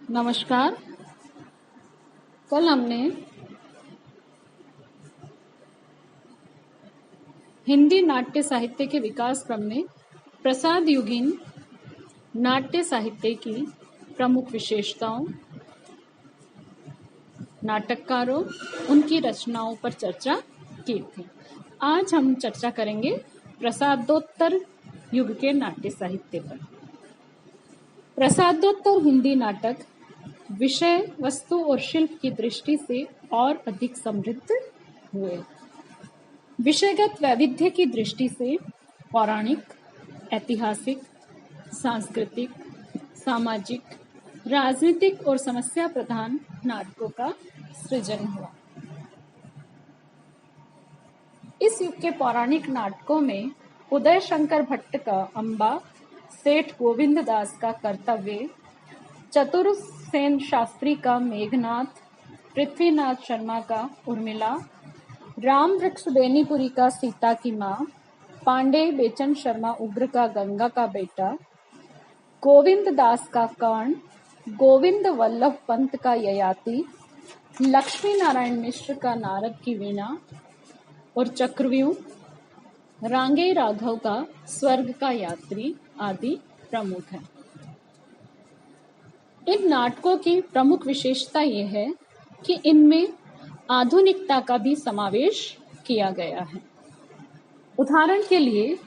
नमस्कार। कल हमने हिंदी नाट्य साहित्य के विकास क्रम में प्रसाद युगीन नाट्य साहित्य की प्रमुख विशेषताओं, नाटककारों, उनकी रचनाओं पर चर्चा की थी। आज हम चर्चा करेंगे प्रसादोत्तर युग के नाट्य साहित्य पर। प्रसादोत्तर हिंदी नाटक विषय, वस्तु और शिल्प की दृष्टि से और अधिक समृद्ध हुए। विषयगत वैविध्य की दृष्टि से पौराणिक, ऐतिहासिक, सांस्कृतिक, सामाजिक, राजनीतिक और समस्या प्रधान नाटकों का सृजन हुआ। इस युग के पौराणिक नाटकों में उदय शंकर भट्ट का अम्बा, सेठ गोविंद दास का कर्तव्य, चतुरसेन शास्त्री का मेघनाथ, पृथ्वीनाथ शर्मा का उर्मिला, राम वृक्ष बेनीपुरी का सीता की माँ, पांडे बेचन शर्मा उग्र का गंगा का बेटा, गोविंद दास का कर्ण, गोविंद वल्लभ पंत का ययाति, लक्ष्मी नारायण मिश्र का नारद की वीणा और चक्रव्यूह, रांगे राघव का स्वर्ग का यात्री आदि प्रमुख है। इन नाटकों की प्रमुख विशेषता यह है कि इनमें आधुनिकता का भी समावेश किया गया है। उदाहरण के लिए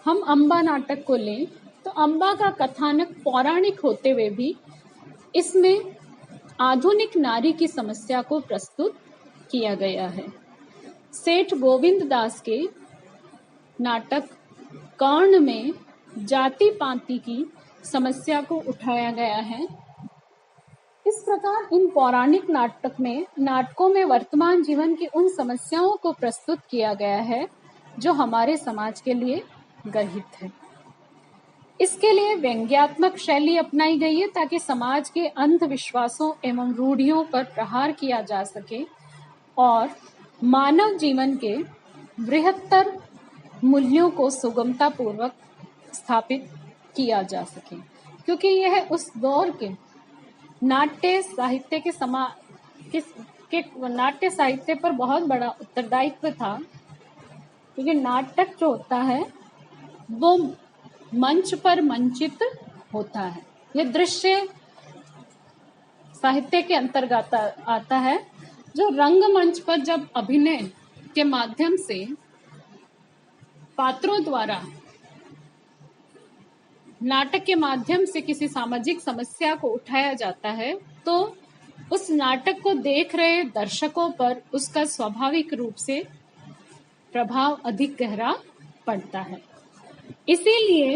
हम अम्बा नाटक को लें तो अम्बा का कथानक पौराणिक होते हुए भी इसमें आधुनिक नारी की समस्या को प्रस्तुत किया गया है। सेठ गोविंद दास के नाटक कर्ण में जाति पाति की समस्या को उठाया गया है। इस प्रकार इन पौराणिक नाटकों में वर्तमान जीवन की उन समस्याओं को प्रस्तुत किया गया है जो हमारे समाज के लिए गर्हित है। इसके लिए व्यंग्यात्मक शैली अपनाई गई है ताकि समाज के अंधविश्वासों एवं रूढ़ियों पर प्रहार किया जा सके और मानव जीवन के बृहत्तर मूल्यों को सुगमता पूर्वक स्थापित किया जा सके, क्योंकि यह उस दौर के नाट्य साहित्य के नाट्य साहित्य पर बहुत बड़ा उत्तरदायित्व था। क्योंकि नाटक जो होता है वो मंच पर मंचित होता है, ये दृश्य साहित्य के अंतर्गत आता है, जो रंगमंच पर जब अभिनय के माध्यम से पात्रों द्वारा नाटक के माध्यम से किसी सामाजिक समस्या को उठाया जाता है तो उस नाटक को देख रहे दर्शकों पर उसका स्वाभाविक रूप से प्रभाव अधिक गहरा पड़ता है। इसीलिए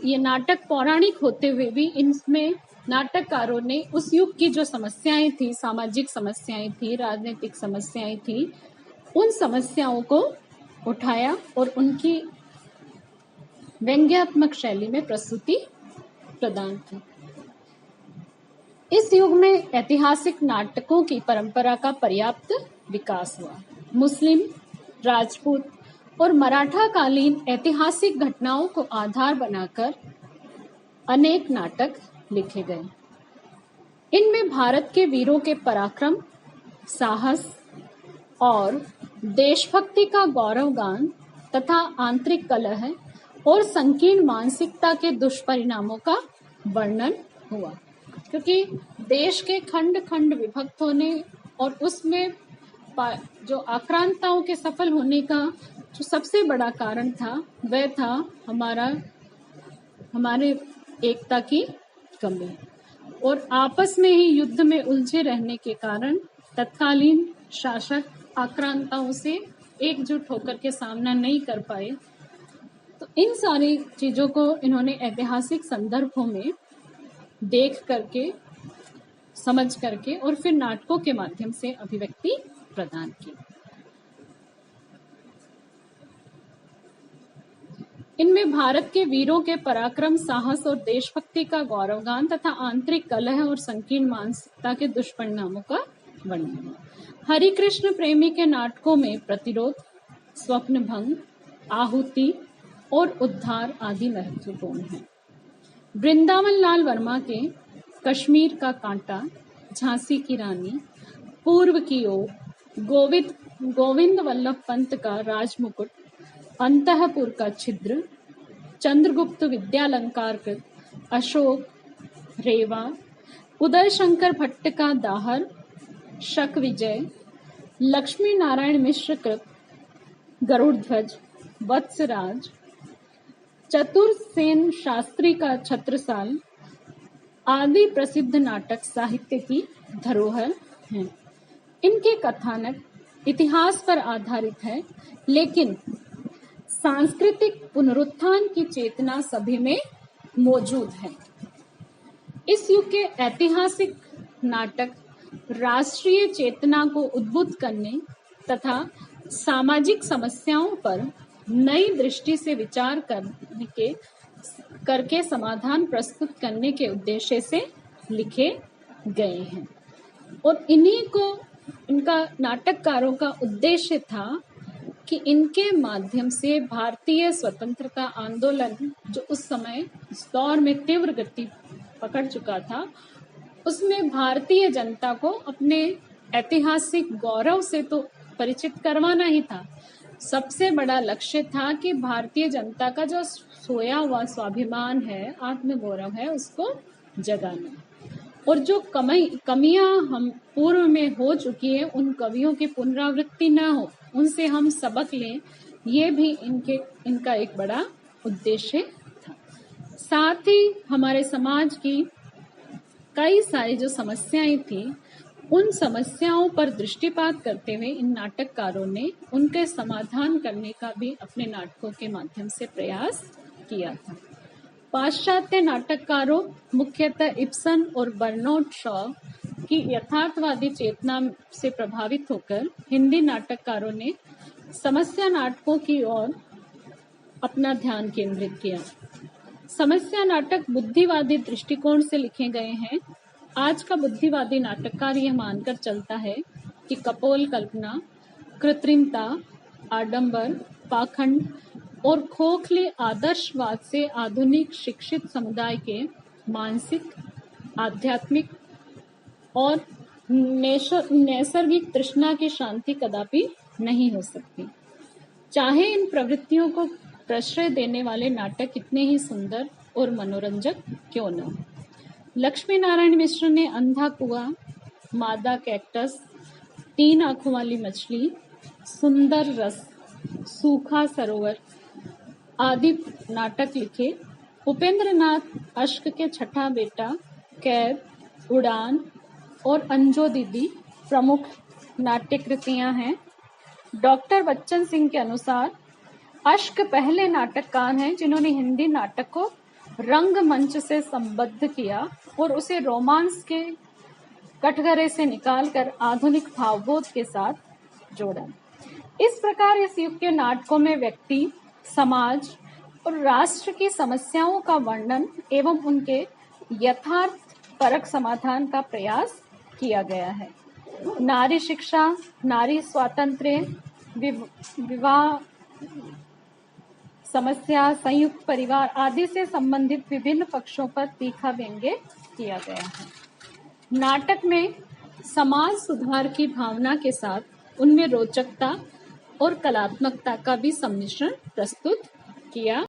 ये नाटक पौराणिक होते हुए भी इनमें नाटककारों ने उस युग की जो समस्याएं थी, सामाजिक समस्याएं थी, राजनीतिक समस्याएं थी, उन समस्याओं को उठाया और उनकी व्यंग्यात्मक शैली में प्रस्तुति प्रदान की। इस युग में ऐतिहासिक नाटकों की परंपरा का पर्याप्त विकास हुआ। मुस्लिम, राजपूत और मराठा कालीन ऐतिहासिक घटनाओं को आधार बनाकर अनेक नाटक लिखे गए। इनमें भारत के वीरों के पराक्रम, साहस और देशभक्ति का गौरवगान तथा आंतरिक कलह और संकीर्ण मानसिकता के दुष्परिणामों का वर्णन हुआ। क्योंकि देश के खंड खंड विभक्त होने और उसमें जो आक्रांताओं के सफल होने का जो सबसे बड़ा कारण था वह था हमारे एकता की कमी और आपस में ही युद्ध में उलझे रहने के कारण तत्कालीन शासक आक्रांताओं से एकजुट होकर के सामना नहीं कर पाए। तो इन सारी चीजों को इन्होंने ऐतिहासिक संदर्भों में देख करके, समझ करके और फिर नाटकों के माध्यम से अभिव्यक्ति प्रदान की। इनमें भारत के वीरों के पराक्रम, साहस और देशभक्ति का गौरवगान तथा आंतरिक कलह और संकीर्ण मानसिकता के दुष्परिणामों का वर्णन है। हरिकृष्ण प्रेमी के नाटकों में प्रतिरोध, स्वप्नभंग, आहुति और उद्धार आदि महत्वपूर्ण है। वृंदावन लाल वर्मा के कश्मीर का कांटा, झांसी की रानी, पूर्व की ओर, गोविंद वल्लभ पंत का राजमुकुट, अंतःपुर का छिद्र, चंद्रगुप्त विद्यालंकार कृत, अशोक, रेवा, उदय शंकर भट्ट का दाहर, शक विजय, लक्ष्मी नारायण मिश्र कृत गरुड़ ध्वज, वत्सराज, चतुर सेन शास्त्री का छत्रसाल आदि प्रसिद्ध नाटक साहित्य की धरोहर हैं। इनके कथानक इतिहास पर आधारित है, लेकिन सांस्कृतिक पुनरुत्थान की चेतना सभी में मौजूद है। इस युग के ऐतिहासिक नाटक राष्ट्रीय चेतना को उद्बुद्ध करने तथा सामाजिक समस्याओं पर नई दृष्टि से विचार करके समाधान प्रस्तुत करने के उद्देश्य से लिखे गए हैं। और इनका नाटककारों का उद्देश्य था कि इनके माध्यम से भारतीय स्वतंत्रता आंदोलन, जो उस समय उस दौर में तीव्र गति पकड़ चुका था, उसमें भारतीय जनता को अपने ऐतिहासिक गौरव से तो परिचित करवाना ही था। सबसे बड़ा लक्ष्य था कि भारतीय जनता का जो सोया हुआ स्वाभिमान है, आत्मगौरव है, उसको जगाना, और जो कमियां हम पूर्व में हो चुकी है, उन कवियों की पुनरावृत्ति ना हो, उनसे हम सबक लें, ये भी इनका एक बड़ा उद्देश्य था। साथ ही हमारे समाज की कई सारी जो समस्याएं थी, उन समस्याओं पर दृष्टिपात करते हुए इन नाटककारों ने उनके समाधान करने का भी अपने नाटकों के माध्यम से प्रयास किया था। पाश्चात्य नाटककारों, मुख्यतः इब्सन और बर्नार्ड शॉ की यथार्थवादी चेतना से प्रभावित होकर हिंदी नाटककारों ने समस्या नाटकों की ओर अपना ध्यान केंद्रित किया। समस्या नाटक बुद्धिवादी दृष्टिकोण से लिखे गए हैं। आज का बुद्धिवादी नाटककार यह मानकर चलता है कि कपोल कल्पना, कृत्रिमता, आडंबर, पाखंड और खोखले आदर्शवाद से आधुनिक शिक्षित समुदाय के मानसिक, आध्यात्मिक और नैसर्गिक तृष्णा की शांति कदापि नहीं हो सकती, चाहे इन प्रवृत्तियों को प्रश्रय देने वाले नाटक कितने ही सुंदर और मनोरंजक क्यों न हो। लक्ष्मी नारायण मिश्र ने अंधा कुआं, मादा कैक्टस, 3 आंखों वाली मछली, सुंदर रस, सूखा सरोवर आदि नाटक लिखे। उपेंद्र नाथ अश्क के छठा बेटा, कैद, उड़ान और अंजो दीदी प्रमुख नाट्य कृतियां हैं। डॉक्टर बच्चन सिंह के अनुसार अश्क पहले नाटककार हैं जिन्होंने हिंदी नाटक को रंगमंच से संबद्ध किया और उसे रोमांस के कटघरे से निकालकर आधुनिक भावबोध के साथ जोड़ा। इस प्रकार इस युग के नाटकों में व्यक्ति, समाज और राष्ट्र की समस्याओं का वर्णन एवं उनके यथार्थ परक समाधान का प्रयास किया गया है। नारी शिक्षा, नारी स्वातंत्र्य, विवाह समस्या, संयुक्त परिवार आदि से संबंधित विभिन्न पक्षों पर तीखा व्यंग्य किया गया है। नाटक में समाज सुधार की भावना के साथ उनमें रोचकता और कलात्मकता का भी सम्मिश्रण प्रस्तुत किया